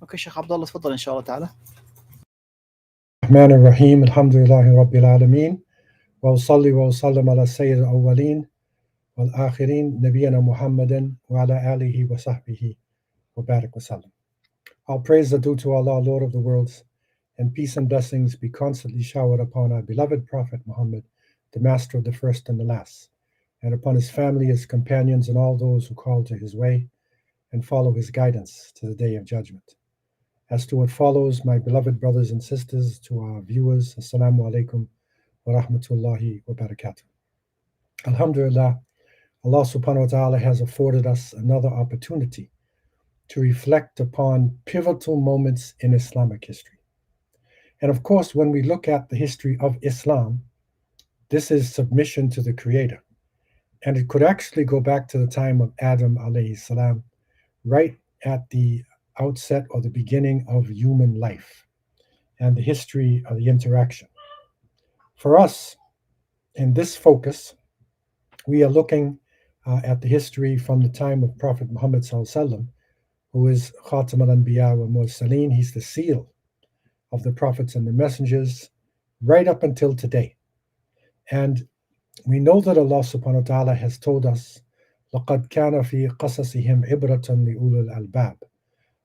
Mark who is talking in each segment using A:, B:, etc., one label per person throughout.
A: اوكي شيخ عبد الله تفضل ان شاء الله تعالى.
B: الرحمن الرحيم الحمد لله رب العالمين وأصلي وأسلم على سيد الأولين والآخرين نبينا محمد وعلى آله وصحبه وبارك وسلم. All praise are due to Allah, Lord of the worlds, and peace and blessings be constantly showered upon our beloved Prophet Muhammad, the master of the first and the last, and upon his family, his companions, and all those who call to his way and follow his guidance to the day of judgment. As to what follows, my beloved brothers and sisters, to our viewers, Assalamu alaikum wa rahmatullahi wa barakatuh. Alhamdulillah, Allah subhanahu wa ta'ala has afforded us another opportunity to reflect upon pivotal moments in Islamic history. And of course, when we look at the history of Islam, this is submission to the Creator. And it could actually go back to the time of Adam alayhi salam, right at the outset or the beginning of human life and the history of the interaction. For us, in this focus, we are looking at the history from the time of Prophet Muhammad sallallahu who is Khatam al-Anbiya wa Mursaleen. He's the seal of the prophets and the messengers right up until today. And we know that Allah subhanahu wa ta'ala has told us, لَقَدْ كَانَ فِي قَصَصِهِمْ عِبْرَةً لِأُولِي الْأَلْبَابِ.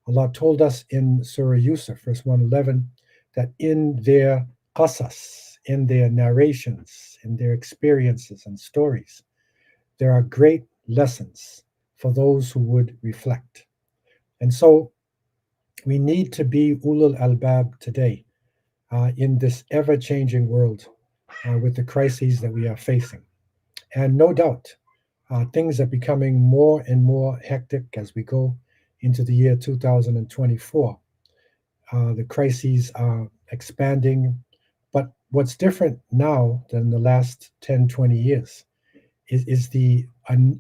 B: Allah told us in Surah Yusuf, verse 111, that in their qasas, in their narrations, in their experiences and stories, there are great lessons for those who would reflect. And so we need to be ulul albab today in this ever-changing world with the crises that we are facing. And no doubt, things are becoming more and more hectic as we go into the year 2024. The crises are expanding, but what's different now than the last 10, 20 years is the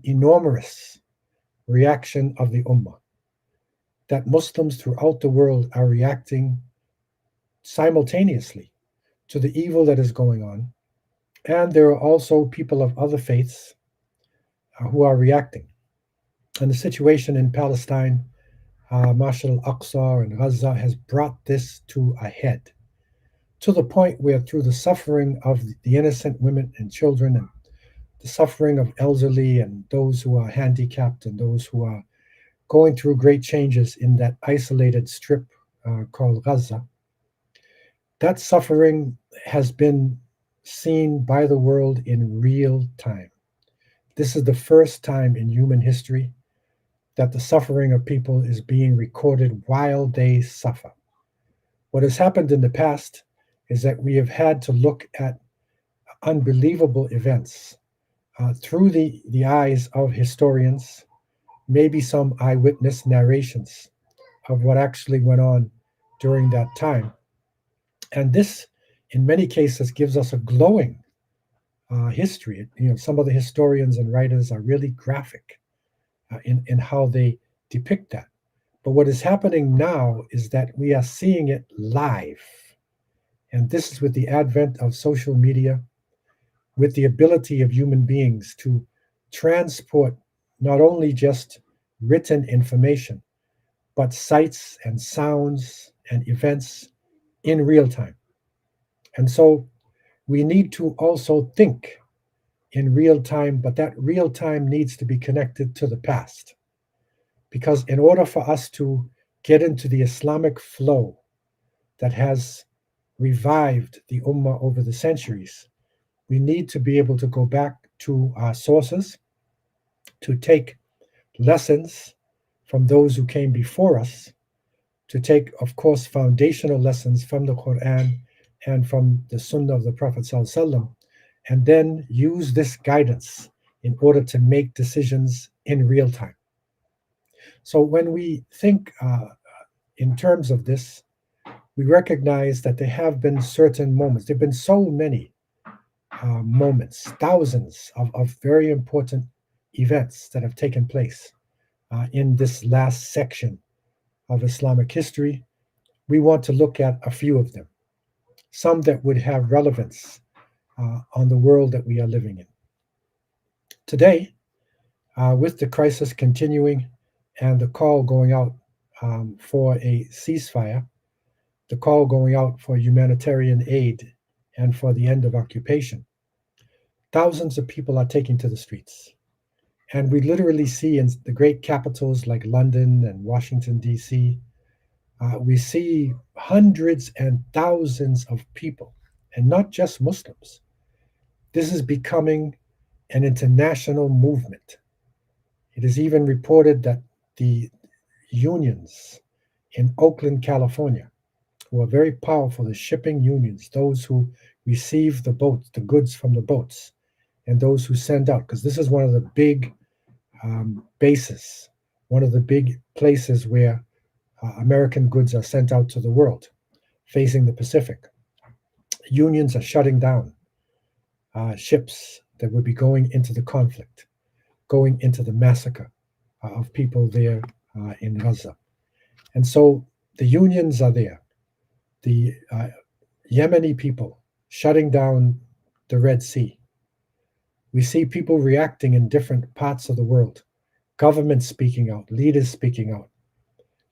B: enormous reaction of the Ummah, that Muslims throughout the world are reacting simultaneously to the evil that is going on. And there are also people of other faiths who are reacting. And the situation in Palestine, Mashal al-Aqsa and Gaza, has brought this to a head, to the point where through the suffering of the innocent women and children and the suffering of elderly and those who are handicapped and those who are going through great changes in that isolated strip called Gaza, that suffering has been seen by the world in real time. This is the first time in human history that the suffering of people is being recorded while they suffer. What has happened in the past is that we have had to look at unbelievable events through the eyes of historians, maybe some eyewitness narrations of what actually went on during that time. And this, in many cases, gives us a glowing history. Some of the historians and writers are really graphic in how they depict that. But what is happening now is that we are seeing it live. And this is with the advent of social media, with the ability of human beings to transport not only just written information, but sights and sounds and events in real time. And so we need to also think in real time, but that real time needs to be connected to the past. Because in order for us to get into the Islamic flow that has revived the Ummah over the centuries, we need to be able to go back to our sources, to take lessons from those who came before us, to take, of course, foundational lessons from the Quran and from the Sunnah of the Prophet ﷺ, and then use this guidance in order to make decisions in real time. So when we think in terms of this, we recognize that there have been certain moments. There have been so many moments, thousands of very important events that have taken place in this last section of Islamic history. We want to look at a few of them, some that would have relevance on the world that we are living in. Today, with the crisis continuing and the call going out for a ceasefire, the call going out for humanitarian aid and for the end of occupation, thousands of people are taking to the streets. And we literally see in the great capitals like London and Washington, D.C., we see hundreds and thousands of people, and not just Muslims. This is becoming an international movement. It is even reported that the unions in Oakland, California, who are very powerful, the shipping unions, those who receive the boats, the goods from the boats, and those who send out, because this is one of the big bases, one of the big places where American goods are sent out to the world, facing the Pacific. Unions are shutting down ships that would be going into the conflict, going into the massacre of people there in Gaza. And so the unions are there. The Yemeni people shutting down the Red Sea. We see people reacting in different parts of the world, governments speaking out, leaders speaking out,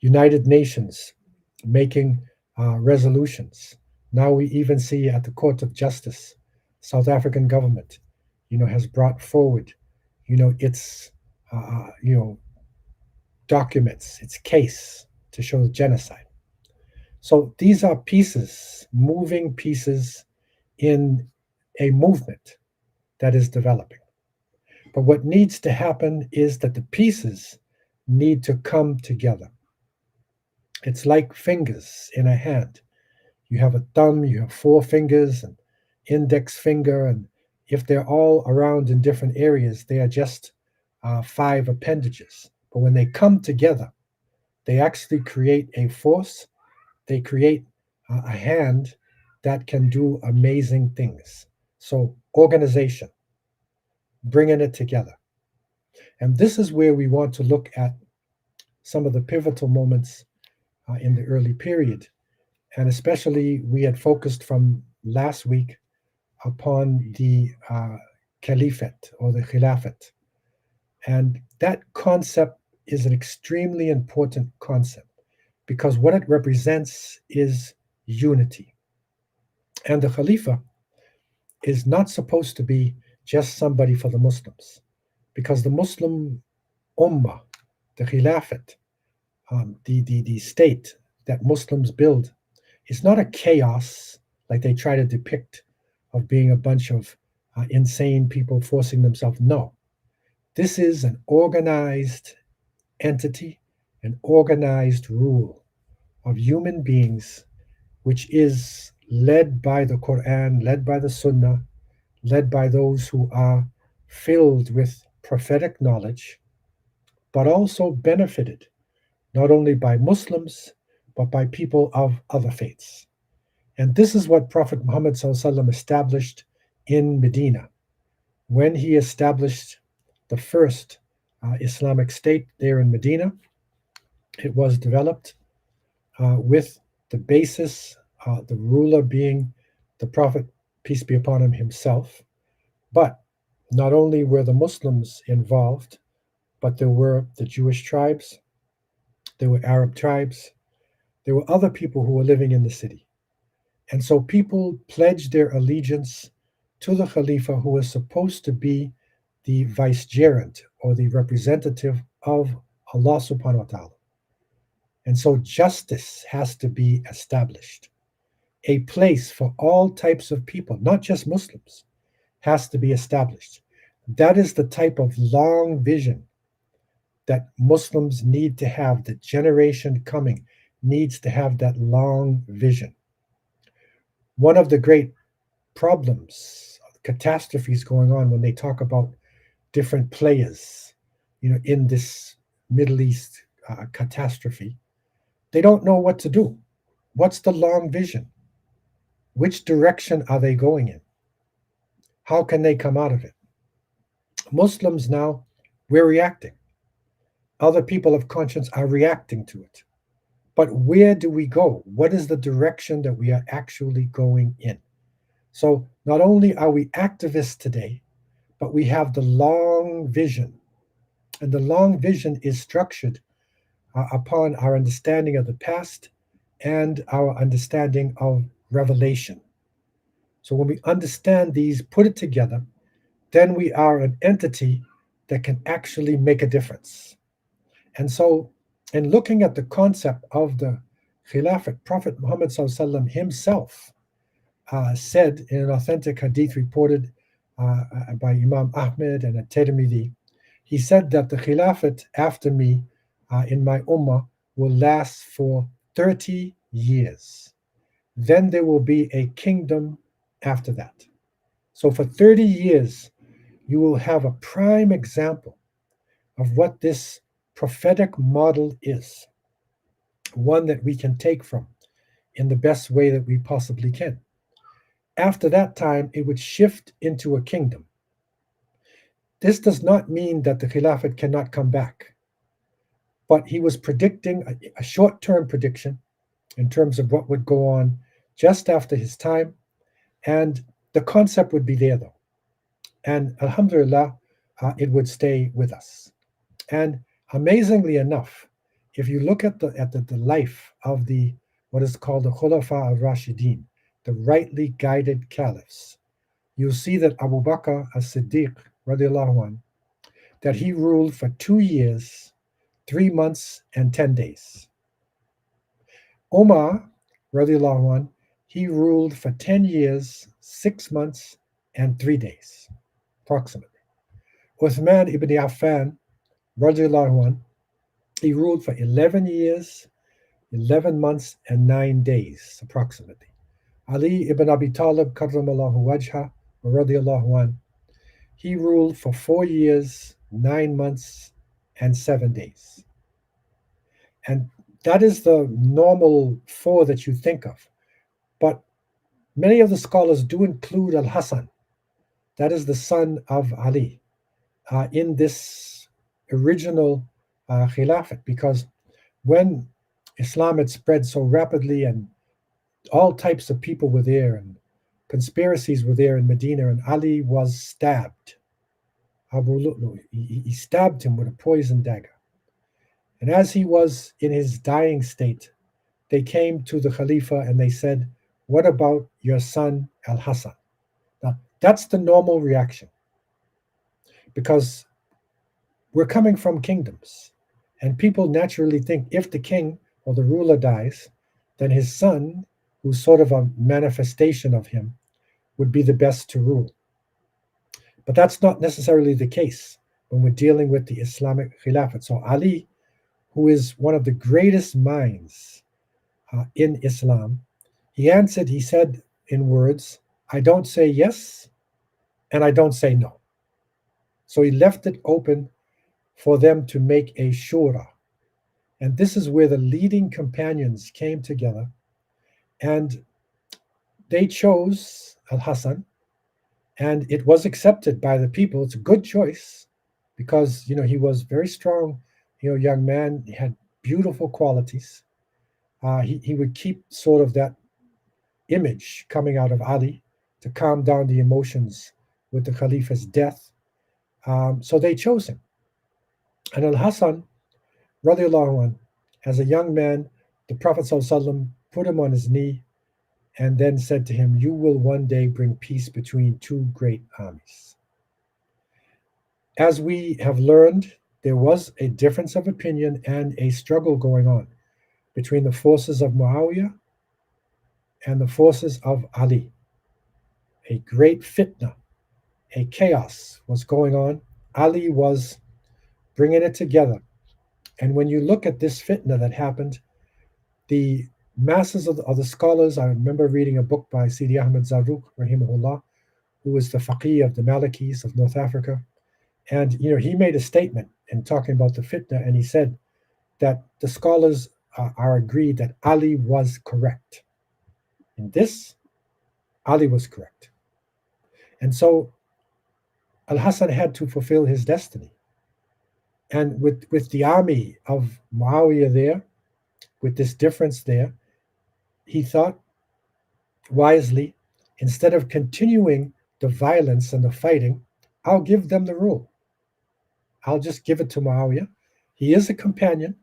B: United Nations making resolutions. Now we even see at the Court of Justice, South African government, has brought forward, its, documents, its case to show genocide. So these are pieces, moving pieces in a movement that is developing. But what needs to happen is that the pieces need to come together. It's like fingers in a hand. You have a thumb, you have four fingers, and index finger, and if they're all around in different areas, they are just five appendages. But when they come together, they actually create a force. They create a hand that can do amazing things. So organization, bringing it together. And this is where we want to look at some of the pivotal moments in the early period. And especially, we had focused from last week upon the caliphate or the khilafate. And that concept is an extremely important concept because what it represents is unity. And the Khalifa is not supposed to be just somebody for the Muslims, because the Muslim Ummah, the Khilafat, the state that Muslims build, is not a chaos like they try to depict of being a bunch of insane people forcing themselves. No, this is an organized entity, an organized rule of human beings, which is led by the Quran, led by the Sunnah, led by those who are filled with prophetic knowledge, but also benefited not only by Muslims, but by people of other faiths. And this is what Prophet Muhammad ﷺ established in Medina when he established the first Islamic state there in Medina. It was developed with the basis, the ruler being the Prophet, peace be upon him, himself. But not only were the Muslims involved, but there were the Jewish tribes, there were Arab tribes, there were other people who were living in the city. And so people pledged their allegiance to the Khalifa, who was supposed to be the vicegerent or the representative of Allah subhanahu wa ta'ala. And so justice has to be established. A place for all types of people, not just Muslims, has to be established. That is the type of long vision that Muslims need to have. The generation coming needs to have that long vision. One of the great problems, catastrophes going on when they talk about different players, in this Middle East catastrophe, they don't know what to do. What's the long vision? Which direction are they going in? How can they come out of it? Muslims now, we're reacting. Other people of conscience are reacting to it. But where do we go? What is the direction that we are actually going in? So not only are we activists today, but we have the long vision. And the long vision is structured upon our understanding of the past and our understanding of revelation. So when we understand these, put it together, then we are an entity that can actually make a difference. And so, in looking at the concept of the Khilafat, Prophet Muhammad himself said in an authentic hadith reported by Imam Ahmed and at-Tirmidhi, he said that the Khilafat after me in my ummah will last for 30 years. Then there will be a kingdom after that. So for 30 years, you will have a prime example of what this prophetic model is, one that we can take from in the best way that we possibly can. After that time, it would shift into a kingdom. This does not mean that the Khilafat cannot come back, but he was predicting a short term prediction in terms of what would go on just after his time, and the concept would be there though. And Alhamdulillah, it would stay with us. And amazingly enough, if you look at the life of the what is called the Khulafa al-Rashidin, the rightly guided caliphs, you'll see that Abu Bakr as-Siddiq, radiallahu anh, that he ruled for 2 years, 3 months, and 10 days. Omar, radiallahu anh, he ruled for 10 years, 6 months, and 3 days, approximately. Uthman ibn Affan, radiallahu anh, he ruled for 11 years, 11 months, and 9 days, approximately. Ali ibn Abi Talib, karramallahu wajha, radiallahu anh, he ruled for 4 years, 9 months, and 7 days. And that is the normal 4 that you think of. But many of the scholars do include Al Hassan, that is the son of Ali, in this original Khilafat, because when Islam had spread so rapidly and all types of people were there and conspiracies were there in Medina, and Ali was stabbed. Abu Lu'lu, he stabbed him with a poison dagger. And as he was in his dying state, they came to the Khalifa and they said, "What about your son Al Hassan?" Now, that's the normal reaction, because we're coming from kingdoms, and people naturally think if the king or the ruler dies, then his son, who's sort of a manifestation of him, would be the best to rule. But that's not necessarily the case when we're dealing with the Islamic Khilafat. So Ali, who is one of the greatest minds in Islam, he said in words, "I don't say yes and I don't say no." So he left it open for them to make a shura. And this is where the leading companions came together and they chose Al Hassan, and it was accepted by the people. It's a good choice because he was very strong, young man. He had beautiful qualities. He would keep sort of that image coming out of Ali to calm down the emotions with the Khalifa's death. So they chose him. And Al Hassan, radiallahu anh, as a young man, the Prophet ﷺ put him on his knee and then said to him, "You will one day bring peace between 2 great armies." As we have learned, there was a difference of opinion and a struggle going on between the forces of Muawiyah and the forces of Ali. A great fitna, a chaos was going on. Ali was bringing it together. And when you look at this fitna that happened, the masses of the scholars, I remember reading a book by Sidi Ahmed Zarruq, rahimahullah, who was the faqih of the Malikis of North Africa. And he made a statement in talking about the fitna, and he said that the scholars are agreed that Ali was correct. In this, Ali was correct. And so Al Hassan had to fulfill his destiny. And with the army of Muawiyah there, with this difference there, he thought wisely, instead of continuing the violence and the fighting, I'll give them the rule. I'll just give it to Muawiyah. He is a companion,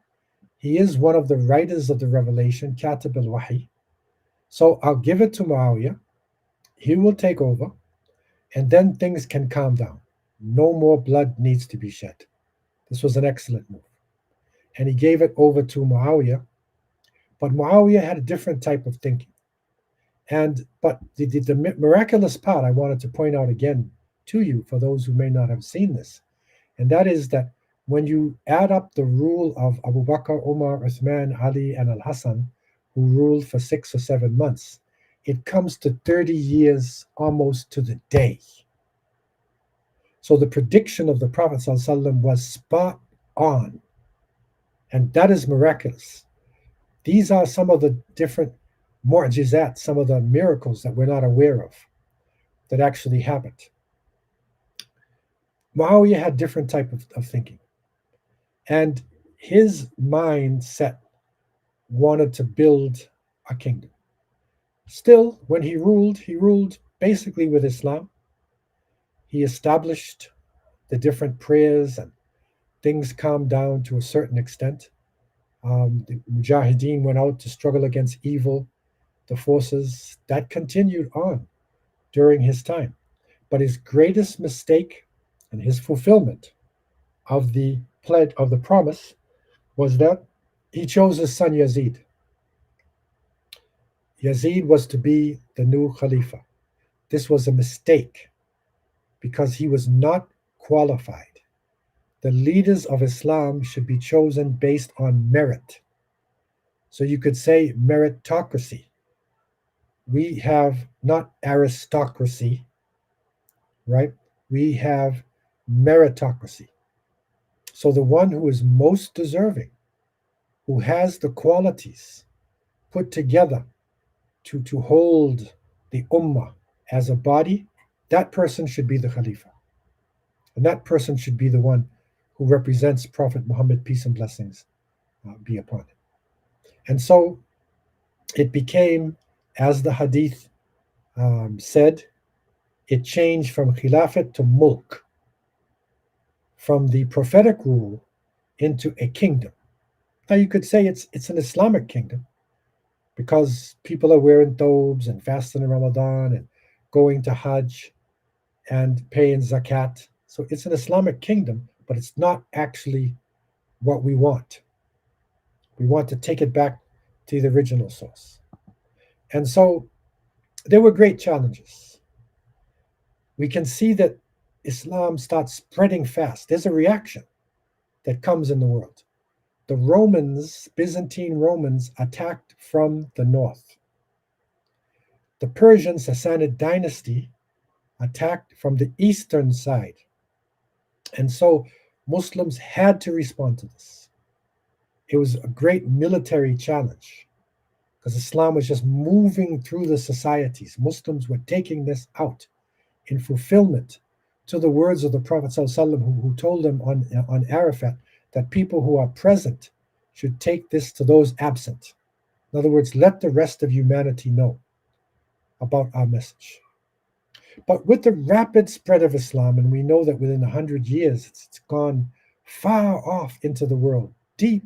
B: He is one of the writers of the revelation, Katib al-Wahi. So I'll give it to Muawiyah. He will take over, and then things can calm down. No more blood needs to be shed. This was an excellent move. And he gave it over to Muawiyah, but Muawiyah had a different type of thinking. But the miraculous part I wanted to point out again to you for those who may not have seen this, and that is that when you add up the rule of Abu Bakr, Umar, Uthman, Ali, and Al Hassan, who ruled for 6 or 7 months, it comes to 30 years almost to the day. So the prediction of the Prophet ﷺ was spot on, and that is miraculous. These are some of the different mu'jizat, some of the miracles that we're not aware of that actually happened. Muawiyah had different type of thinking, and his mindset wanted to build a kingdom. Still, when he ruled basically with Islam. He established the different prayers, and things calmed down to a certain extent. The Mujahideen went out to struggle against evil, the forces that continued on during his time. But his greatest mistake and his fulfillment of the pledge of the promise was that he chose his son Yazid. Yazid was to be the new Khalifa. This was a mistake because he was not qualified. The leaders of Islam should be chosen based on merit. So you could say meritocracy. We have not aristocracy, right? We have meritocracy. So the one who is most deserving, who has the qualities put together to hold the ummah as a body, that person should be the Khalifa. And that person should be the one who represents Prophet Muhammad, peace and blessings be upon him. And so it became, as the hadith said, it changed from khilafat to mulk, from the prophetic rule into a kingdom. Now you could say it's an Islamic kingdom because people are wearing thobes and fasting in Ramadan and going to Hajj and paying zakat. So it's an Islamic kingdom, but it's not actually what we want. We want to take it back to the original source. And so there were great challenges. We can see that Islam starts spreading fast. There's a reaction that comes in the world. The Romans, Byzantine Romans, attacked from the north. The Persian Sassanid dynasty attacked from the eastern side. And so Muslims had to respond to this. It was a great military challenge because Islam was just moving through the societies. Muslims were taking this out in fulfillment to the words of the Prophet ﷺ, who told them on Arafat that people who are present should take this to those absent. In other words, let the rest of humanity know about our message. But with the rapid spread of Islam, and we know that within 100 years, it's gone far off into the world, deep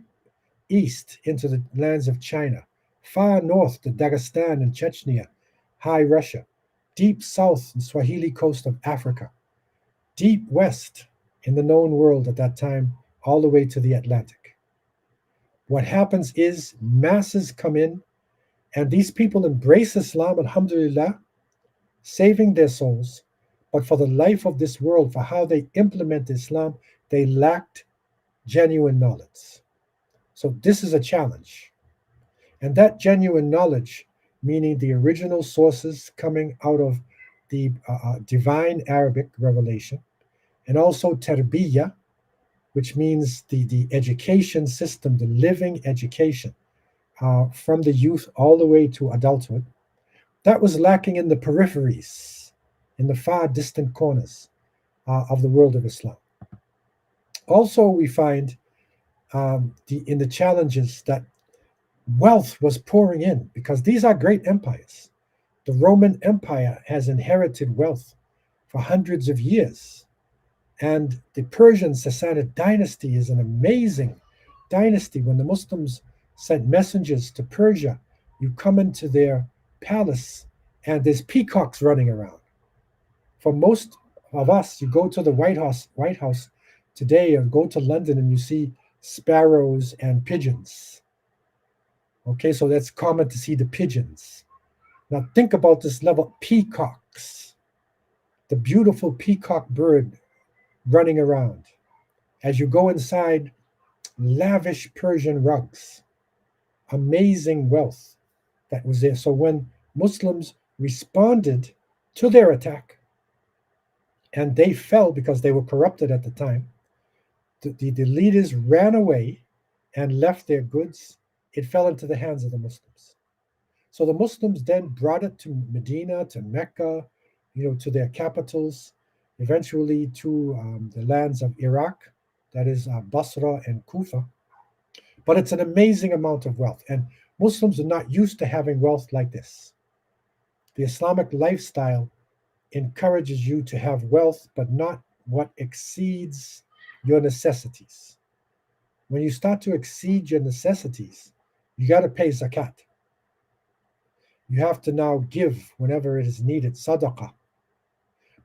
B: east into the lands of China, far north to Dagestan and Chechnya, high Russia, deep south in Swahili coast of Africa, deep west in the known world at that time, all the way to the Atlantic. What happens is masses come in, and these people embrace Islam, alhamdulillah, saving their souls, but for the life of this world, for how they implement Islam, they lacked genuine knowledge. So this is a challenge. And that genuine knowledge, meaning the original sources coming out of the divine Arabic revelation, and also tarbiyah, which means the education system, the living education from the youth all the way to adulthood, that was lacking in the peripheries, in the far distant corners of the world of Islam. Also, we find in the challenges that wealth was pouring in because these are great empires. The Roman Empire has inherited wealth for hundreds of years. And the Persian Sassanid dynasty is an amazing dynasty, when the Muslims sent messengers to Persia, you come into their palace and there's peacocks running around. For most of us, you go to the White House today or go to London and you see sparrows and pigeons. Okay, so that's common to see the pigeons. Now think about this level, peacocks, the beautiful peacock bird running around. As you go inside, lavish Persian rugs, amazing wealth that was there. So when Muslims responded to their attack, and they fell because they were corrupted at the time, the leaders ran away and left their goods. It fell into the hands of the Muslims. So the Muslims then brought it to Medina, to Mecca, to their capitals, eventually to the lands of Iraq, that is Basra and Kufa. But it's an amazing amount of wealth. And Muslims are not used to having wealth like this. The Islamic lifestyle encourages you to have wealth, but not what exceeds your necessities. When you start to exceed your necessities, you got to pay zakat. You have to now give whenever it is needed, sadaqah.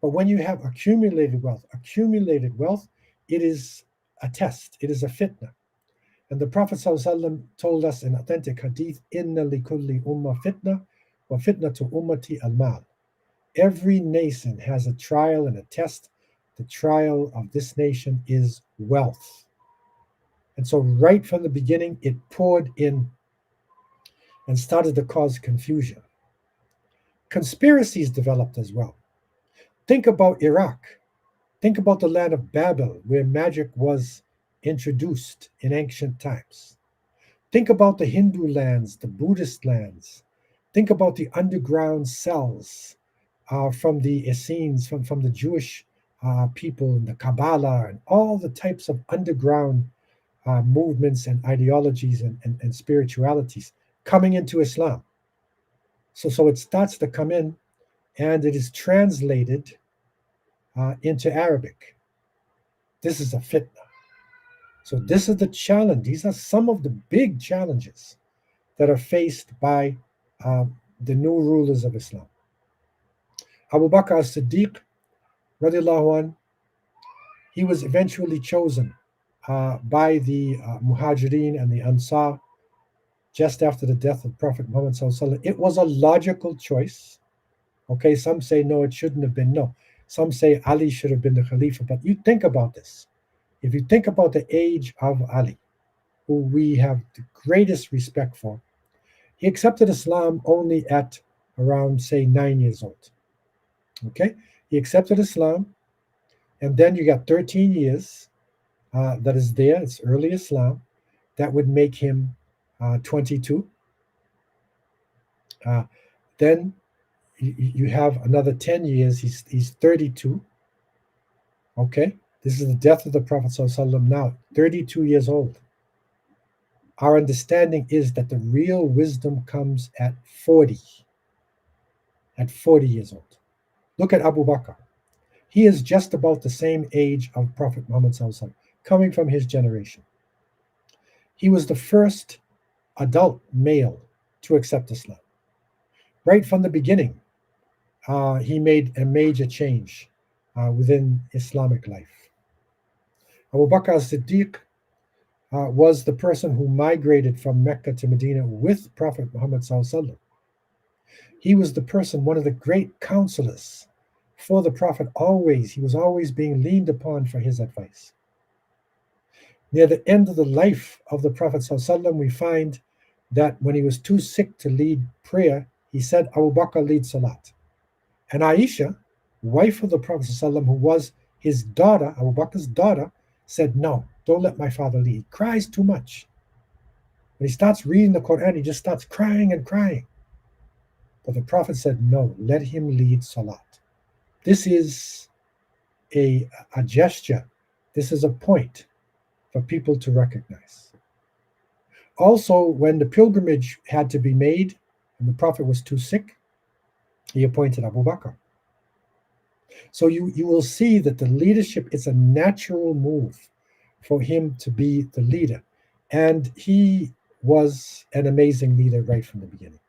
B: But when you have accumulated wealth, it is a test, it is a fitna. And the Prophet ﷺ told us in authentic hadith, Inna likulli umma fitna, wa fitna to ummati al-mal. Every nation has a trial and a test. The trial of this nation is wealth. And so right from the beginning, it poured in and started to cause confusion. Conspiracies developed as well. Think about Iraq. Think about the land of Babel, where magic was introduced in ancient times. Think about the Hindu lands, the Buddhist lands. Think about the underground cells from the Essenes, from the Jewish people, and the Kabbalah, and all the types of underground movements and ideologies and spiritualities coming into Islam. So it starts to come in, and it is translated into Arabic. This is a fitna. So this is the challenge. These are some of the big challenges that are faced by the new rulers of Islam. Abu Bakr as-Siddiq, radiallahu anh, he was eventually chosen by the Muhajirin and the Ansar just after the death of Prophet Muhammad sallallahu alaihi wasallam. It was a logical choice. Okay, some say no, it shouldn't have been. No, some say Ali should have been the Khalifa. But you think about this. If you think about the age of Ali, who we have the greatest respect for, he accepted Islam only at around, say, 9 years old. Okay, he accepted Islam, and then you got 13 years that is there. It's early Islam. That would make him 22. Then you have another 10 years. He's 32. Okay, this is the death of the Prophet ﷺ now, 32 years old. Our understanding is that the real wisdom comes at 40 years old. Look at Abu Bakr. He is just about the same age of Prophet Muhammad ﷺ, coming from his generation. He was the first adult male to accept Islam. Right from the beginning, he made a major change within Islamic life. Abu Bakr as-Siddiq was the person who migrated from Mecca to Medina with Prophet Muhammad ﷺ. He was the person, one of the great counselors for the Prophet always. He was always being leaned upon for his advice. Near the end of the life of the Prophet ﷺ, we find that when he was too sick to lead prayer, he said, Abu Bakr lead salat. And Aisha, wife of the Prophet ﷺ, who was his daughter, Abu Bakr's daughter, said, no, don't let my father lead. He cries too much. When he starts reading the Quran, he just starts crying and crying. But the Prophet said, no, let him lead salat. This is a gesture. This is a point for people to recognize. Also, when the pilgrimage had to be made and the Prophet was too sick, he appointed Abu Bakr. So you will see that the leadership is a natural move for him to be the leader. And he was an amazing leader right from the beginning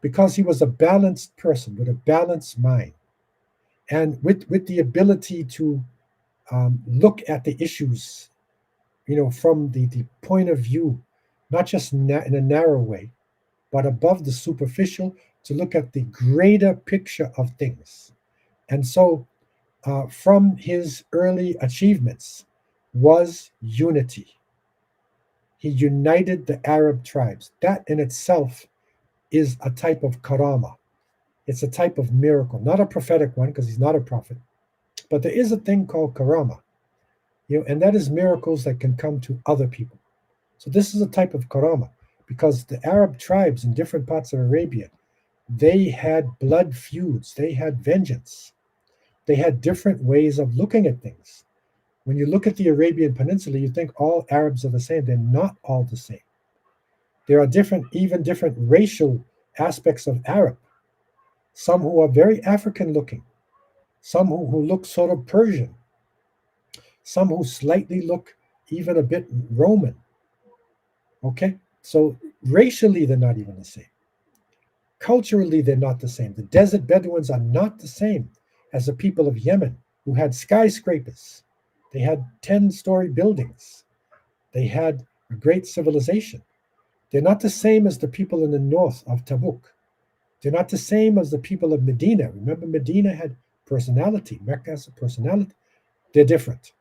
B: because he was a balanced person with a balanced mind and with the ability to look at the issues, from the point of view, not just in a narrow way, but above the superficial, to look at the greater picture of things. And so, from his early achievements was unity. He united the Arab tribes. That in itself is a type of karama. It's a type of miracle, not a prophetic one because he's not a prophet, but there is a thing called karama, and that is miracles that can come to other people. So this is a type of karama because the Arab tribes in different parts of Arabia, they had blood feuds, they had vengeance, they had different ways of looking at things. When you look at the Arabian Peninsula, you think all Arabs are the same. They're not all the same. There are even different racial aspects of Arab. Some who are very African looking, some who look sort of Persian, some who slightly look even a bit Roman. Okay? So racially, they're not even the same. Culturally, they're not the same. The desert Bedouins are not the same as the people of Yemen who had skyscrapers. They had 10-story buildings. They had a great civilization. They're not the same as the people in the north of Tabuk. They're not the same as the people of Medina. Remember, Medina had personality. Mecca has a personality. They're different.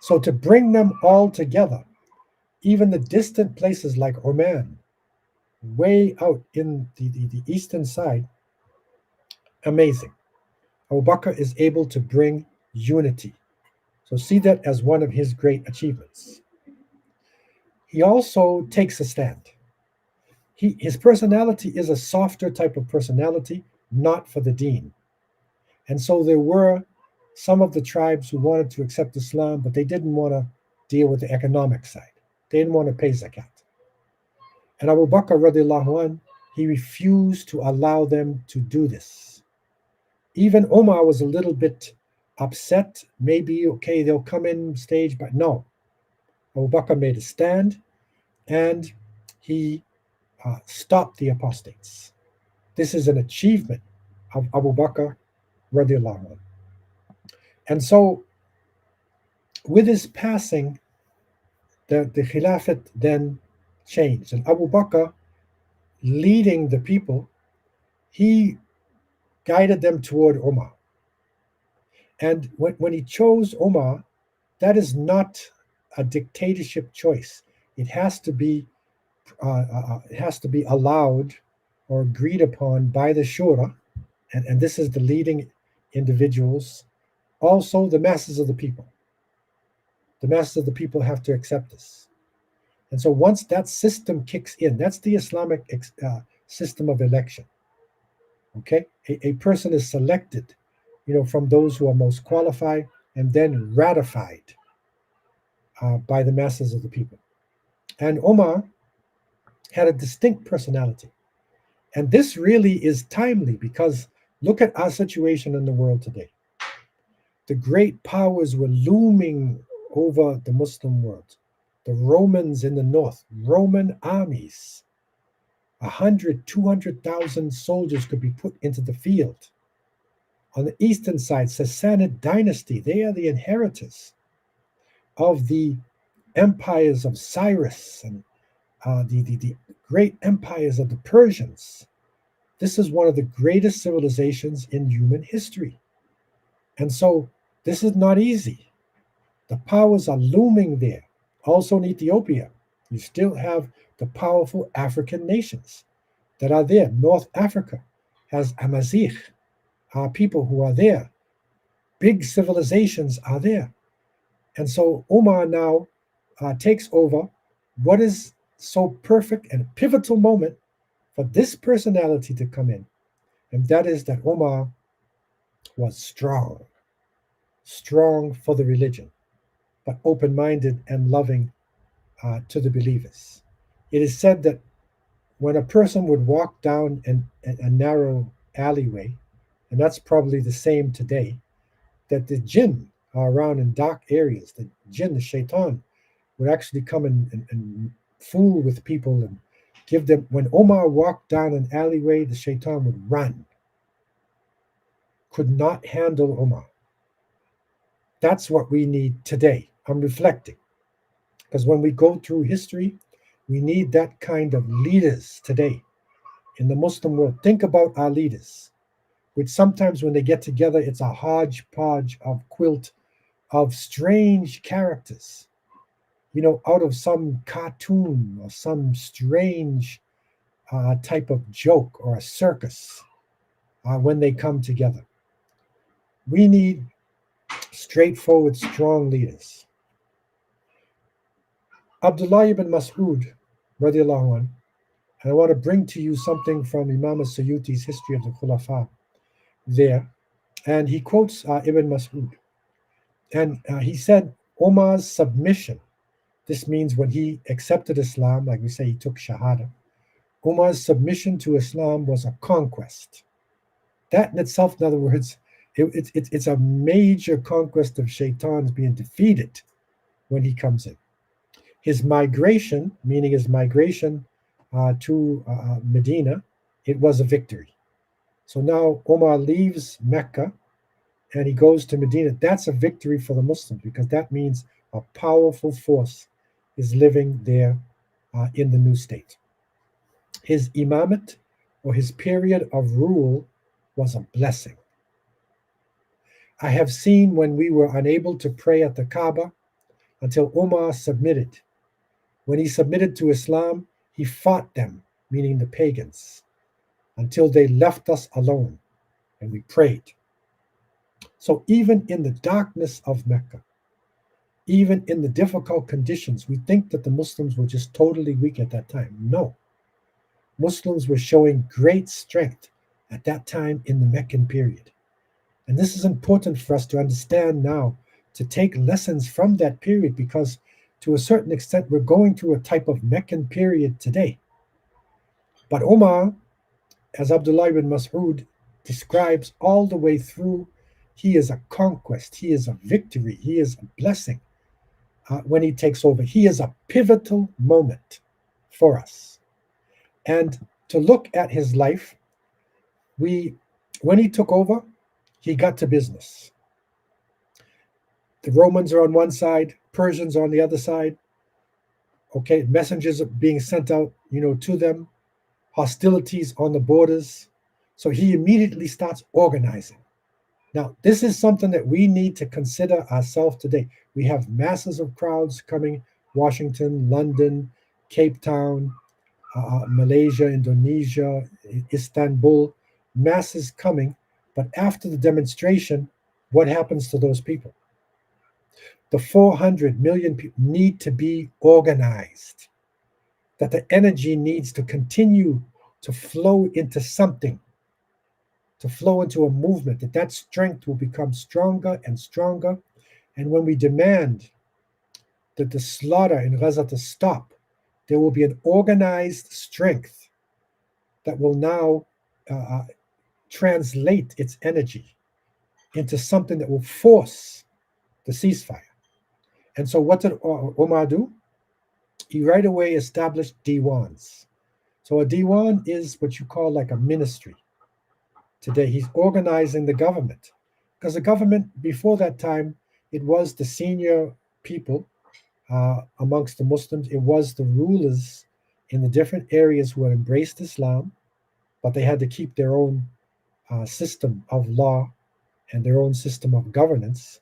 B: So to bring them all together, even the distant places like Oman, way out in the eastern side, amazing. Abu Bakr is able to bring unity. So see that as one of his great achievements. He also takes a stand. His personality is a softer type of personality, not for the deen. And so there were some of the tribes who wanted to accept Islam, but they didn't want to deal with the economic side. They didn't want to pay zakat. And Abu Bakr radiallahu anh, he refused to allow them to do this. Even Omar was a little bit upset. Maybe, okay, they'll come in stage, but no. Abu Bakr made a stand and he stopped the apostates. This is an achievement of Abu Bakr radiallahu anh. And so, with his passing, the Khilafat then changed. And Abu Bakr, leading the people, he guided them toward Umar. And when he chose Umar, that is not a dictatorship choice. It has to be allowed or agreed upon by the shura, and this is the leading individuals, also the masses of the people. The masses of the people have to accept this. And so once that system kicks in, that's the Islamic system of election. Okay, a person is selected, from those who are most qualified, and then ratified by the masses of the people. And Omar had a distinct personality. And this really is timely because look at our situation in the world today. The great powers were looming over the Muslim world. The Romans in the north, Roman armies, 100, 200,000 soldiers could be put into the field. On the eastern side, Sassanid dynasty, they are the inheritors of the empires of Cyrus and the great empires of the Persians. This is one of the greatest civilizations in human history. And so this is not easy. The powers are looming there. Also in Ethiopia, you still have the powerful African nations that are there. North Africa has Amazigh, people who are there. Big civilizations are there. And so Umar now takes over what is so perfect and pivotal moment for this personality to come in. And that is that Umar was strong for the religion, but open-minded and loving to the believers. It is said that when a person would walk down a narrow alleyway, and that's probably the same today, that the jinn are around in dark areas, the jinn, the shaitan, would actually come and fool with people and give them. When Omar walked down an alleyway, the shaitan would run, could not handle Omar. That's what we need today. I'm reflecting. Because when we go through history, we need that kind of leaders today in the Muslim world. Think about our leaders, which sometimes when they get together, it's a hodgepodge of quilt of strange characters, out of some cartoon or some strange type of joke or a circus when they come together. We need straightforward, strong leaders. Abdullah ibn Mas'ud, radiallahu anh, and I want to bring to you something from Imam al-Suyuti's History of the Khulafa there. And he quotes Ibn Mas'ud. And he said, Omar's submission, this means when he accepted Islam, like we say, he took Shahada. Umar's submission to Islam was a conquest. That in itself, in other words, it's a major conquest of shaitans being defeated when he comes in. His migration, meaning his migration to Medina, it was a victory. So now Omar leaves Mecca and he goes to Medina. That's a victory for the Muslims because that means a powerful force is living there in the new state. His imamate or his period of rule was a blessing. I have seen when we were unable to pray at the Kaaba until Umar submitted. When he submitted to Islam, he fought them, meaning the pagans, until they left us alone and we prayed. So even in the darkness of Mecca, even in the difficult conditions, we think that the Muslims were just totally weak at that time. No. Muslims were showing great strength at that time in the Meccan period. And this is important for us to understand now, to take lessons from that period, because to a certain extent, we're going through a type of Meccan period today. But Omar, as Abdullah ibn Mas'ud describes all the way through, he is a conquest, he is a victory, he is a blessing when he takes over. He is a pivotal moment for us. And to look at his life, when he took over, he got to business. The Romans are on one side, Persians on the other side. Okay, messengers are being sent out, to them, hostilities on the borders. So he immediately starts organizing. Now, this is something that we need to consider ourselves today. We have masses of crowds coming, Washington, London, Cape Town, Malaysia, Indonesia, Istanbul, masses coming. But after the demonstration, what happens to those people? The 400 million people need to be organized, that the energy needs to continue to flow into something, to flow into a movement, that strength will become stronger and stronger. And when we demand that the slaughter in Gaza to stop, there will be an organized strength that will now translate its energy into something that will force the ceasefire. And so what did Omar do? He right away established diwans. So a diwan is what you call like a ministry. Today he's organizing the government, because the government before that time, it was the senior people amongst the Muslims. It was the rulers in the different areas who had embraced Islam, but they had to keep their own system of law and their own system of governance,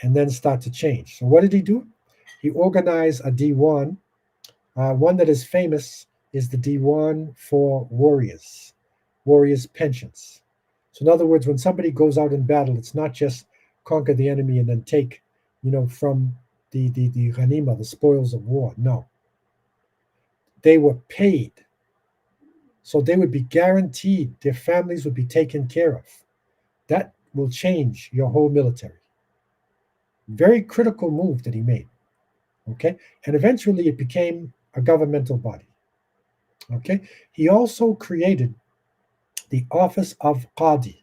B: and then start to change. So what did he do? He organized a diwan. One that is famous is the diwan for warriors pensions. So in other words, when somebody goes out in battle, it's not just conquer the enemy and then take, from the ghanima, the spoils of war. No. They were paid. So they would be guaranteed, their families would be taken care of. That will change your whole military. Very critical move that he made. Okay. And eventually it became a governmental body. Okay. He also created the office of Qadi,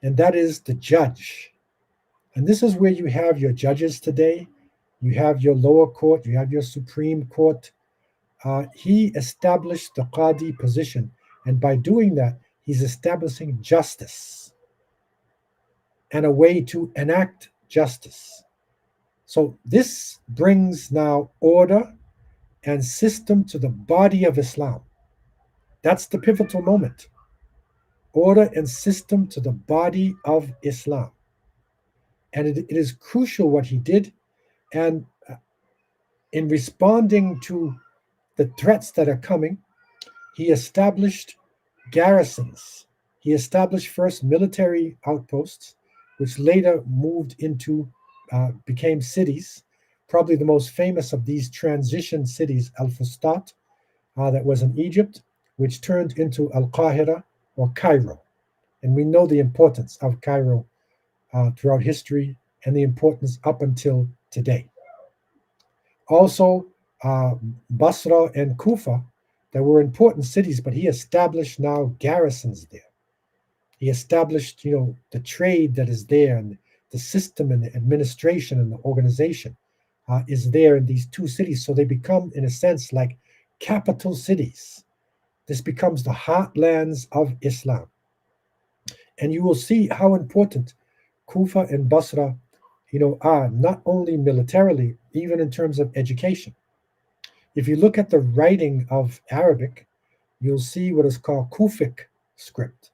B: and that is the judge. And this is where you have your judges today, you have your lower court, you have your Supreme Court. He established the Qadi position, and by doing that, he's establishing justice and a way to enact justice. So this brings now order and system to the body of Islam. That's the pivotal moment. Order and system to the body of Islam. And it is crucial what he did. And in responding to the threats that are coming, he established garrisons. He established first military outposts, which later moved into, became cities. Probably the most famous of these transition cities, Al Fustat, that was in Egypt, which turned into Al Qahira or Cairo. And we know the importance of Cairo throughout history and the importance up until today. Also, Basra and Kufa, that were important cities, but he established now garrisons there. He established, the trade that is there, and the system and the administration and the organization is there in these two cities. So they become, in a sense, like capital cities. This becomes the heartlands of Islam. And you will see how important Kufa and Basra, are not only militarily, even in terms of education. If you look at the writing of Arabic, you'll see what is called Kufic script.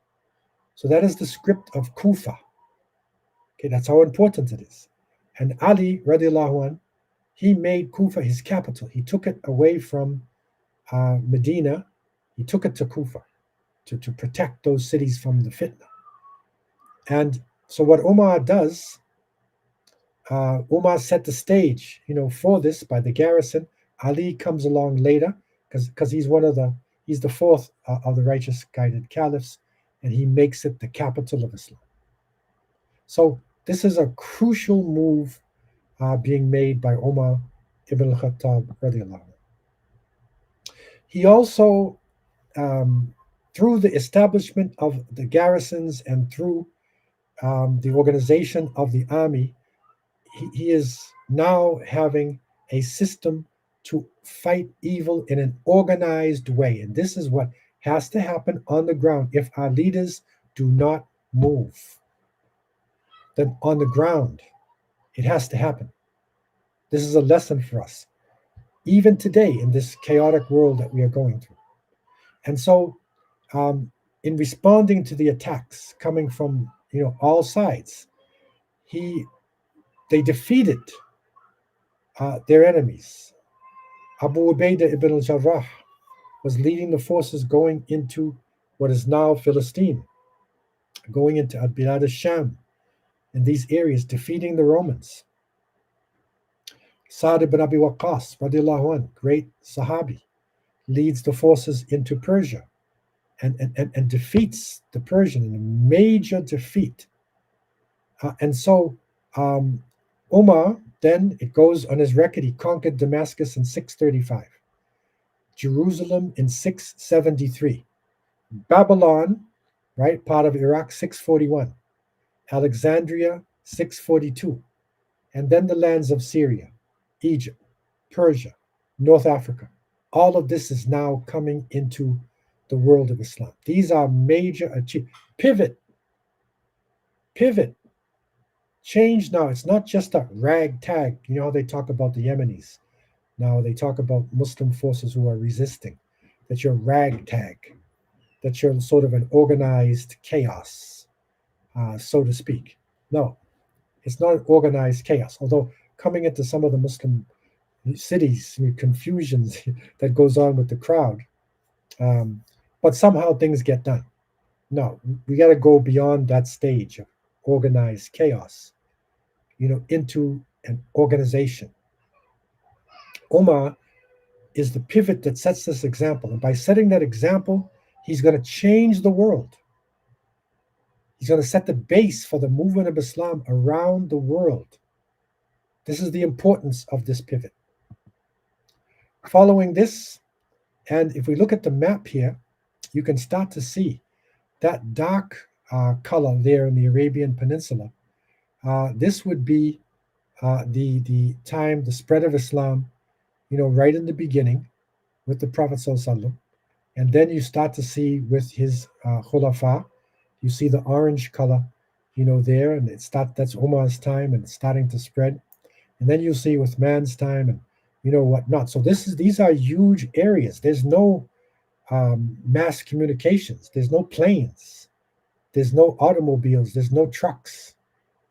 B: So that is the script of Kufa. Okay, that's how important it is. And Ali, radiallahu anh, he made Kufa his capital. He took it away from Medina. He took it to Kufa to protect those cities from the fitna. And so what Umar does, Umar set the stage, for this by the garrison. Ali comes along later because he's he's the fourth of the righteous guided caliphs, and he makes it the capital of Islam. So this is a crucial move being made by Umar ibn al-Khattab radiallahu anhu. He also, through the establishment of the garrisons and through the organization of the army, he is now having a system to fight evil in an organized way. And this is what has to happen on the ground. If our leaders do not move, then on the ground, it has to happen. This is a lesson for us, even today in this chaotic world that we are going through. And so, in responding to the attacks coming from all sides, they defeated their enemies. Abu Ubaidah ibn al-Jarrah was leading the forces going into what is now Philistine, going into Bilad al-Sham, in these areas, defeating the Romans. Sa'd ibn Abi Waqqas, radiallahu anh, great Sahabi, leads the forces into Persia and defeats the Persian in a major defeat. And so Umar, then it goes on his record, he conquered Damascus in 635, Jerusalem in 673, Babylon, right, part of Iraq, 641, Alexandria, 642, and then the lands of Syria, Egypt, Persia, North Africa. All of this is now coming into the world of Islam. These are major achievements. Pivot. Change now. It's not just a ragtag. You know how they talk about the Yemenis. Now they talk about Muslim forces who are resisting, that you're ragtag, that you're sort of an organized chaos, so to speak. No, it's not an organized chaos. Although coming into some of the Muslim cities, confusions that goes on with the crowd, but somehow things get done. No, we got to go beyond that stage of organized chaos, into an organization. Omar is the pivot that sets this example. And by setting that example, he's going to change the world. He's going to set the base for the movement of Islam around the world. This is the importance of this pivot. Following this, and if we look at the map here, you can start to see that dark color there in the Arabian Peninsula. This would be the spread of Islam, right in the beginning with the Prophet Sallallahu. And then you start to see with his khulafa, you see the orange color, there, and that's Umar's time, and it's starting to spread. And then you see with man's time, and whatnot. So these are huge areas. There's no mass communications. There's no planes. There's no automobiles. There's no trucks.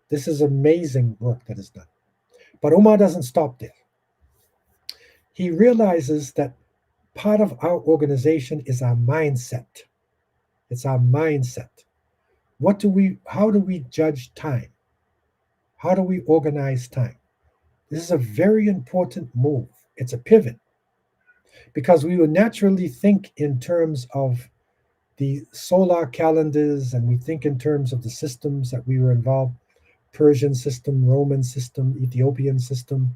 B: This is amazing work that is done. But Umar doesn't stop there. He realizes that part of our organization is our mindset. It's our mindset. How do we judge time? How do we organize time? This is a very important move. It's a pivot because we will naturally think in terms of the solar calendars, and we think in terms of the systems that we were involved: Persian system, Roman system, Ethiopian system.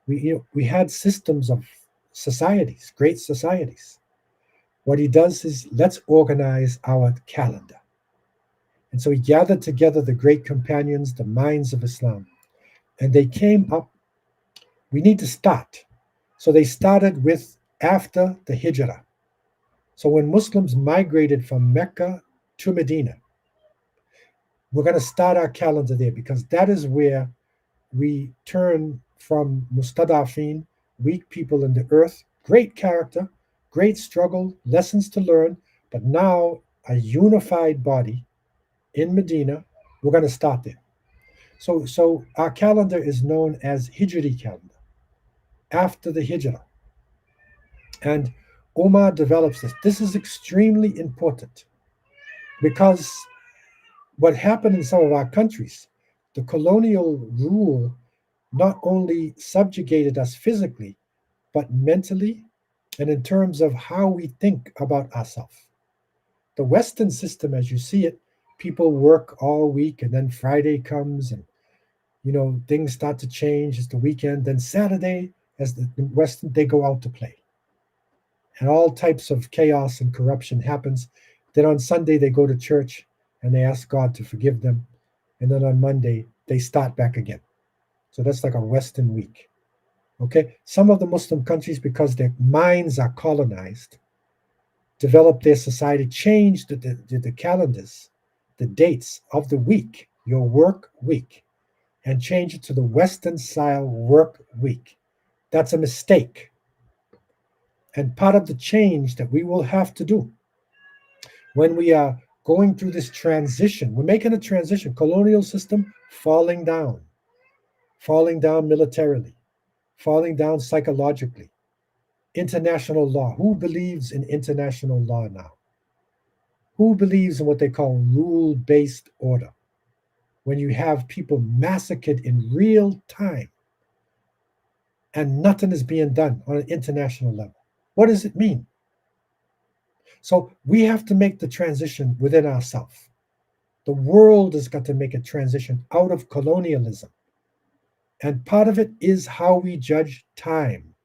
B: We had systems of societies, great societies. What he does is, let's organize our calendar. And so he gathered together the great companions, the minds of Islam, and they came up. We need to start. So they started with after the Hijrah. So when Muslims migrated from Mecca to Medina, we're going to start our calendar there, because that is where we turn from mustadafin, weak people in the earth, great character, great struggle, lessons to learn, but now a unified body in Medina. We're going to start there. So our calendar is known as Hijri calendar, after the Hijrah. And Omar develops this. This is extremely important because what happened in some of our countries, the colonial rule not only subjugated us physically, but mentally and in terms of how we think about ourselves. The Western system, as you see it, people work all week, and then Friday comes, and things start to change. It's the weekend. Then Saturday, as the Western, they go out to play, and all types of chaos and corruption happens. Then on Sunday they go to church and they ask God to forgive them, and then on Monday they start back again. So that's like a Western week. Okay, some of the Muslim countries, because their minds are colonized, develop their society, change the calendars, the dates of the week, your work week, and change it to the Western style work week. That's a mistake. And part of the change that we will have to do when we are going through this transition, we're making a transition, colonial system falling down militarily, falling down psychologically. International law. Who believes in international law now? Who believes in what they call rule-based order? When you have people massacred in real time and nothing is being done on an international level. What does it mean? So we have to make the transition within ourselves. The world has got to make a transition out of colonialism. And part of it is how we judge time.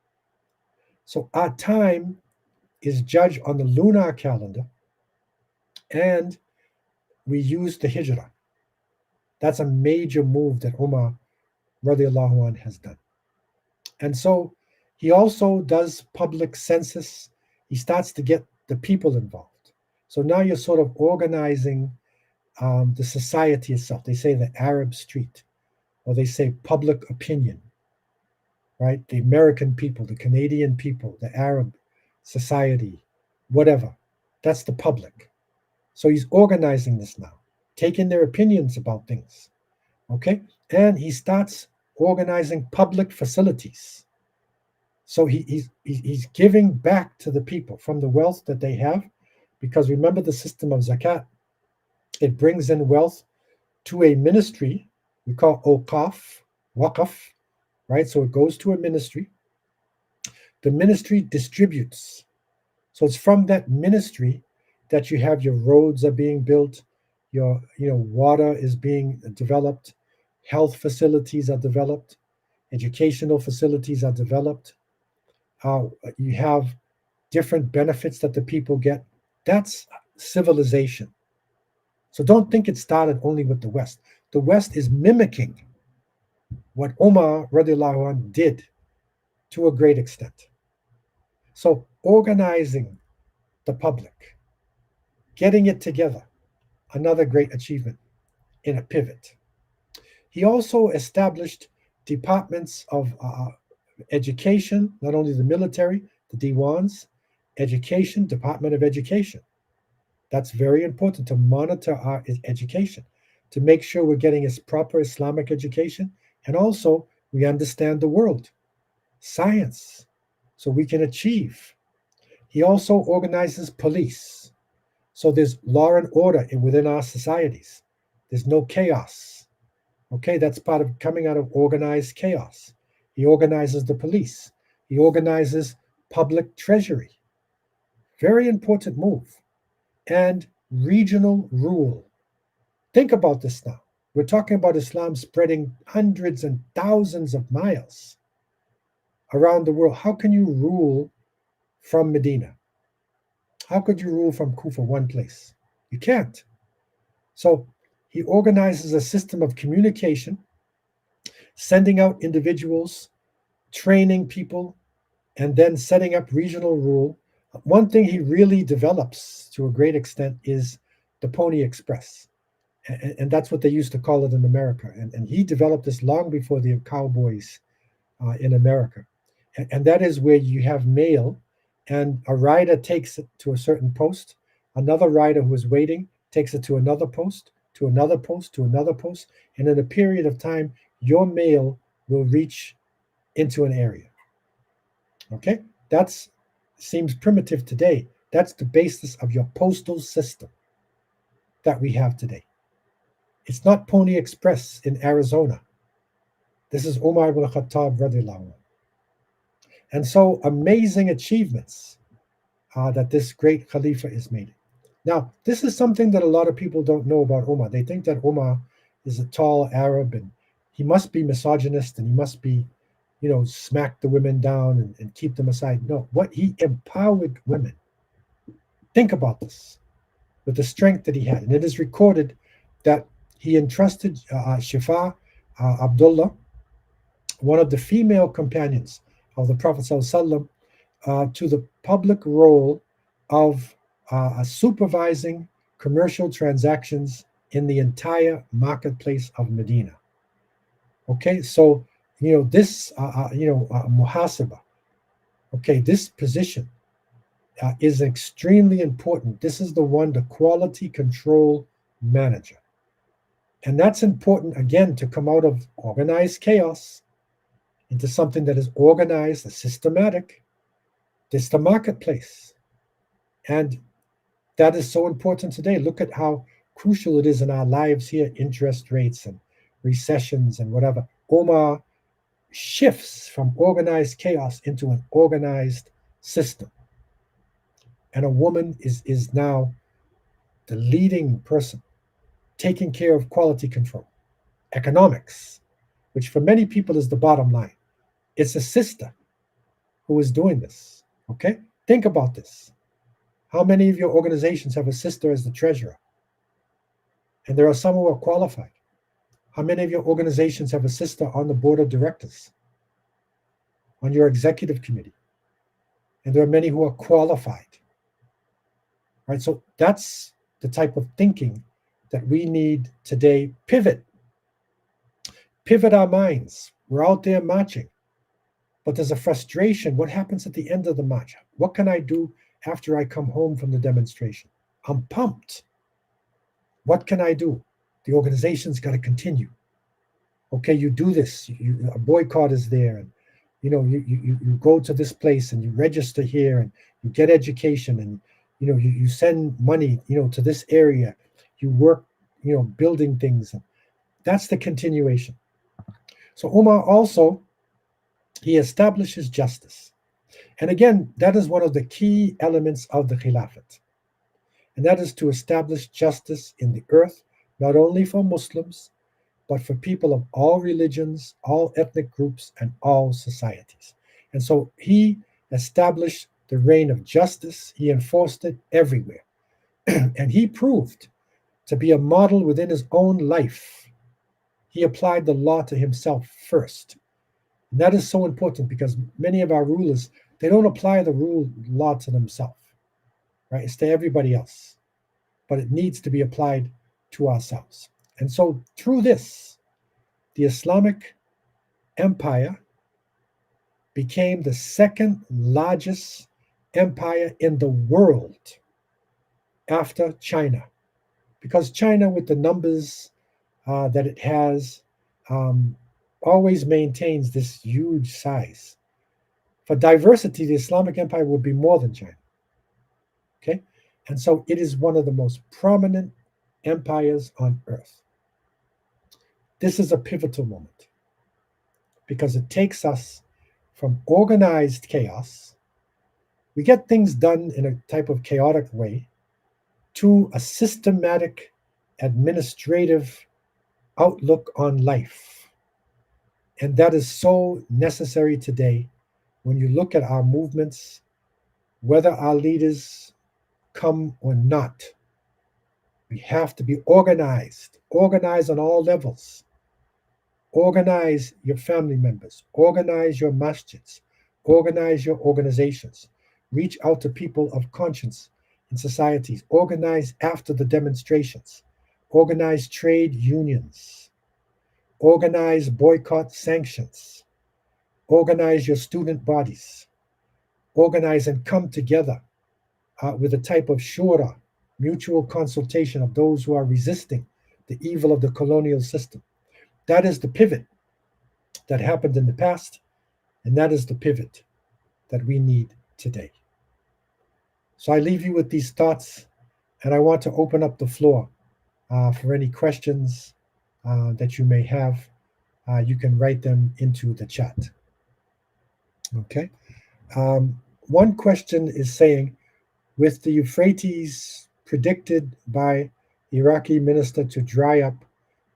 B: So our time is judged on the lunar calendar, and we use the Hijrah. That's a major move that Umar radiallahu anh has done. And so he also does public census. He starts to get the people involved. So now you're sort of organizing the society itself. They say the Arab street, or they say public opinion, right? The American people, the Canadian people, the Arab society, whatever. That's the public. So he's organizing this now, taking their opinions about things, okay? And he starts organizing public facilities. So he's giving back to the people from the wealth that they have, because remember the system of zakat. It brings in wealth to a ministry we call Awqaf, Waqaf, right? So it goes to a ministry. The ministry distributes. So it's from that ministry that you have your roads are being built, your water is being developed, health facilities are developed, educational facilities are developed. You have different benefits that the people get. That's civilization. So don't think it started only with the West. The West is mimicking what Umar radiallahu anh did to a great extent. So organizing the public, getting it together, another great achievement in a pivot. He also established departments of education, not only the military, the Diwans, education, Department of Education. That's very important to monitor our education, to make sure we're getting a proper Islamic education, and also we understand the world, science, so we can achieve. He also organizes police. So there's law and order within our societies. There's no chaos. Okay, that's part of coming out of organized chaos. He organizes the police. He organizes public treasury. Very important move. And regional rule. Think about this now. We're talking about Islam spreading hundreds and thousands of miles around the world. How can you rule from Medina? How could you rule from Kufa, one place? You can't. So he organizes a system of communication, sending out individuals, training people, and then setting up regional rule. One thing he really develops to a great extent is the Pony Express. And that's what they used to call it in America. And he developed this long before the cowboys in America. And that is where you have mail, and a rider takes it to a certain post. Another rider who is waiting takes it to another post, to another post, to another post. And in a period of time, your mail will reach into an area. Okay? That seems primitive today. That's the basis of your postal system that we have today. It's not Pony Express in Arizona. This is Umar ibn Khattab radiallahu anhu. And so amazing achievements that this great Khalifa is making. Now, this is something that a lot of people don't know about Umar. They think that Umar is a tall Arab and he must be misogynist and he must be, smack the women down and keep them aside. No, what he empowered women. Think about this, with the strength that he had. And it is recorded that he entrusted Shifa Abdullah, one of the female companions of the Prophet ﷺ, to the public role of supervising commercial transactions in the entire marketplace of Medina. Okay, so this muhasaba, okay, this position is extremely important. This is the quality control manager. And that's important, again, to come out of organized chaos into something that is organized and systematic. This is the marketplace. And that is so important today. Look at how crucial it is in our lives here, interest rates and recessions and whatever. Omar shifts from organized chaos into an organized system. And a woman is now the leading person, taking care of quality control, economics, which for many people is the bottom line. It's a sister who is doing this, okay? Think about this. How many of your organizations have a sister as the treasurer? And there are some who are qualified. How many of your organizations have a sister on the board of directors, on your executive committee? And there are many who are qualified, right? So that's the type of thinking that we need today. Pivot our minds. We're out there marching, but there's a frustration. What happens at the end of the march? What can I do after I come home from the demonstration? I'm pumped. What can I do? The organization's got to continue. Okay, you do this. A boycott is there, and you go to this place and you register here and you get education and you send money to this area. You work building things. That's the continuation. So Umar also, he establishes justice. And again, that is one of the key elements of the Khilafat. And that is to establish justice in the earth, not only for Muslims, but for people of all religions, all ethnic groups, and all societies. And so he established the reign of justice. He enforced it everywhere. And he proved to be a model within his own life. he applied the law to himself first. And that is so important because many of our rulers, they don't apply the law to themselves, right? It's to everybody else, but it needs to be applied to ourselves. And so through this, the Islamic empire became the second largest empire in the world after China, because China, with the numbers that it has, um, always maintains this huge size. For diversity, the Islamic Empire will be more than China. Okay? And so it is one of the most prominent empires on earth. This is a pivotal moment because it takes us from organized chaos, we get things done in a type of chaotic way, to a systematic administrative outlook on life. And that is so necessary today when you look at our movements, whether our leaders come or not. We have to be organized on all levels. Organize your family members, organize your masjids, organize your organizations, reach out to people of conscience in societies, organize after the demonstrations, organize trade unions, organize boycott sanctions, organize your student bodies, organize and come together with a type of shura, mutual consultation of those who are resisting the evil of the colonial system. That is the pivot that happened in the past, and that is the pivot that we need today. So I leave you with these thoughts, and I want to open up the floor for any questions that you may have. You can write them into the chat. Okay. One question is saying, with the Euphrates predicted by Iraqi minister to dry up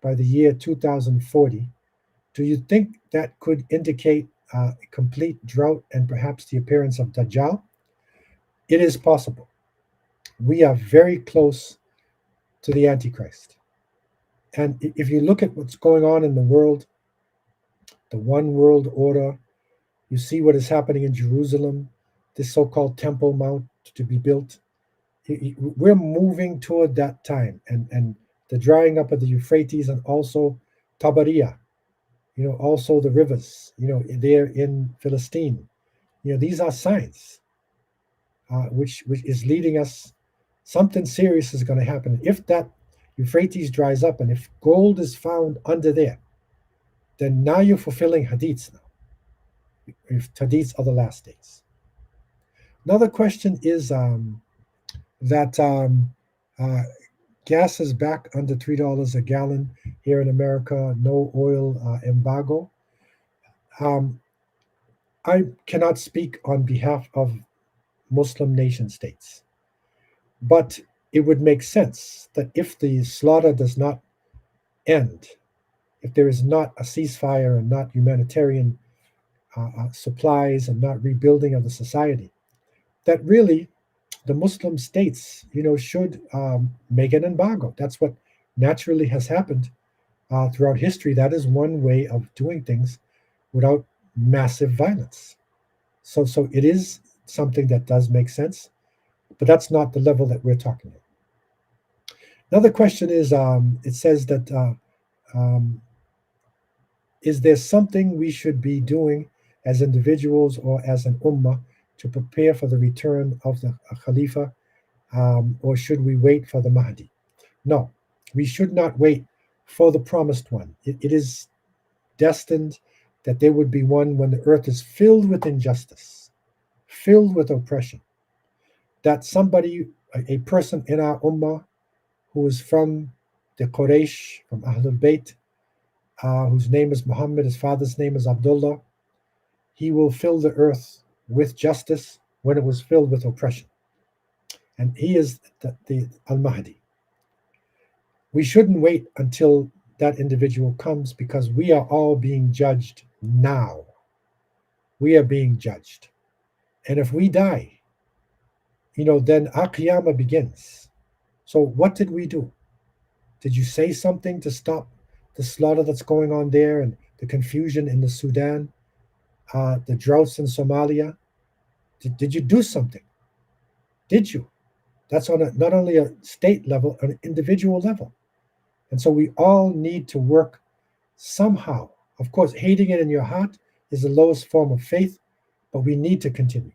B: by the year 2040, do you think that could indicate a complete drought and perhaps the appearance of Dajjal? It is possible. We are very close to the Antichrist. And if you look at what's going on in the world, the one world order, you see what is happening in Jerusalem, this so called Temple Mount to be built. We're moving toward that time. And the drying up of the Euphrates and also Tabariya, also the rivers, there in Philistine. These are signs which is leading us. Something serious is going to happen. If that Euphrates dries up and if gold is found under there, then now you're fulfilling hadiths now. If hadiths are the last days. Another question is that gas is back under $3 a gallon here in America, no oil embargo. I cannot speak on behalf of Muslim nation states, but it would make sense that if the slaughter does not end, if there is not a ceasefire and not humanitarian supplies and not rebuilding of the society, that really the Muslim states, should make an embargo. That's what naturally has happened throughout history. That is one way of doing things without massive violence. So it is something that does make sense, but that's not the level that we're talking about. Another question is, it says that is there something we should be doing as individuals or as an ummah to prepare for the return of the Khalifa, or should we wait for the Mahdi? No, we should not wait for the promised one. It is destined that there would be one when the earth is filled with injustice, filled with oppression, that somebody, a person in our ummah who is from the Quraysh, from Ahlul Bayt, whose name is Muhammad, his father's name is Abdullah, he will fill the earth with justice when it was filled with oppression. And he is the Al-Mahdi. We shouldn't wait until that individual comes because we are all being judged now. We are being judged. And if we die, then our qiyamah begins. So what did we do? Did you say something to stop the slaughter that's going on there and the confusion in the Sudan, the droughts in Somalia? Did you do something? Did you? That's on not only a state level, an individual level. And so we all need to work somehow. Of course, hating it in your heart is the lowest form of faith, but we need to continue.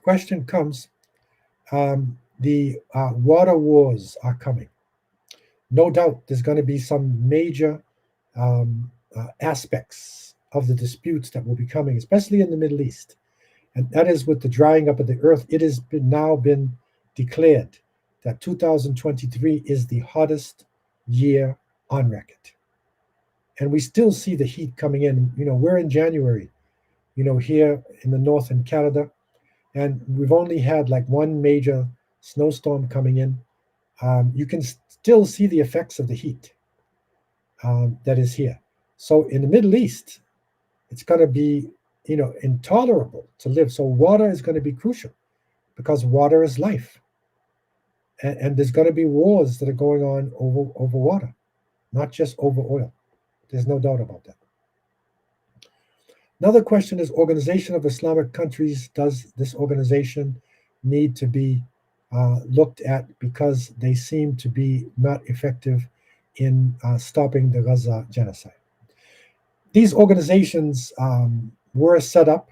B: Question comes, the water wars are coming. No doubt there's going to be some major aspects of the disputes that will be coming, especially in the Middle East. And that is with the drying up of the earth. It has now been declared that 2023 is the hottest year on record. And we still see the heat coming in. We're in January, here in the north in Canada, and we've only had like one major snowstorm coming in. You can still see the effects of the heat that is here. So in the Middle East, it's going to be, intolerable to live. So water is going to be crucial because water is life. And there's going to be wars that are going on over water, not just over oil. There's no doubt about that. Another question is Organization of Islamic Countries. Does this organization need to be looked at because they seem to be not effective in stopping the Gaza genocide? These organizations were set up,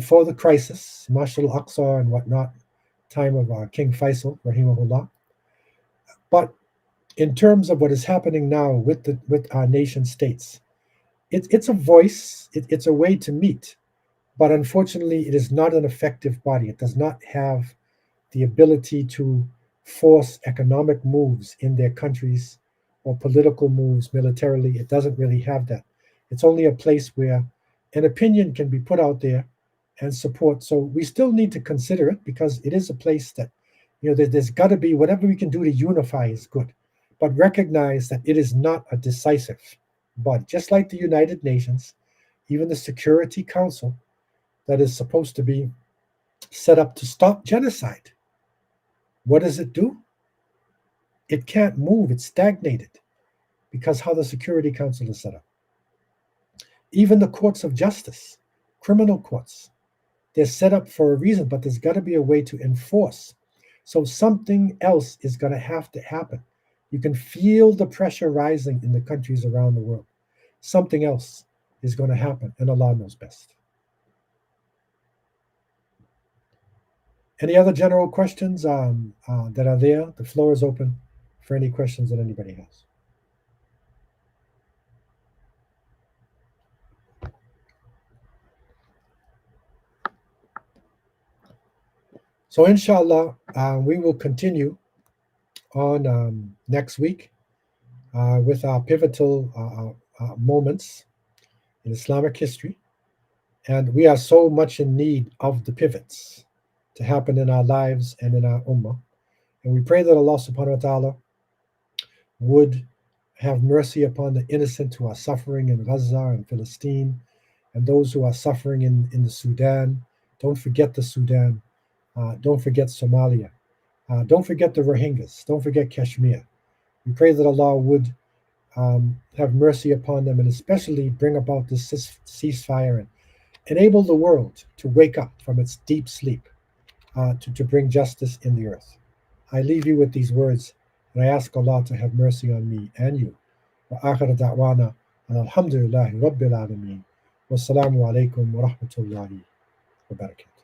B: for the crisis, Marshal al-Aqsa and whatnot, time of King Faisal, rahimahullah. But in terms of what is happening now with our nation states, it's a voice, it's a way to meet, but unfortunately it is not an effective body. It does not have the ability to force economic moves in their countries or political moves militarily. It doesn't really have that. It's only a place where an opinion can be put out there and support. So we still need to consider it because it is a place that, there's got to be whatever we can do to unify is good, but recognize that it is not a decisive body. Just like the United Nations, even the Security Council that is supposed to be set up to stop genocide. What does it do? It can't move. It's stagnated because how the Security Council is set up. Even the courts of justice, criminal courts, they're set up for a reason, but there's got to be a way to enforce. So something else is going to have to happen. You can feel the pressure rising in the countries around the world. Something else is going to happen, and Allah knows best. Any other general questions that are there? The floor is open for any questions that anybody has. So inshallah, we will continue on next week with our pivotal moments in Islamic history. And we are so much in need of the pivots to happen in our lives and in our ummah. And we pray that Allah subhanahu wa ta'ala would have mercy upon the innocent who are suffering in Gaza and Palestine, and those who are suffering in the Sudan. Don't forget the Sudan. Don't forget Somalia. Don't forget the Rohingyas. Don't forget Kashmir. We pray that Allah would have mercy upon them and especially bring about this ceasefire and enable the world to wake up from its deep sleep to bring justice in the earth. I leave you with these words, and I ask Allah to have mercy on me and you. Wa akhir da'wana alhamdulillahi rabbil alameen. Wassalamu alaikum wa rahmatullahi wa barakatuh.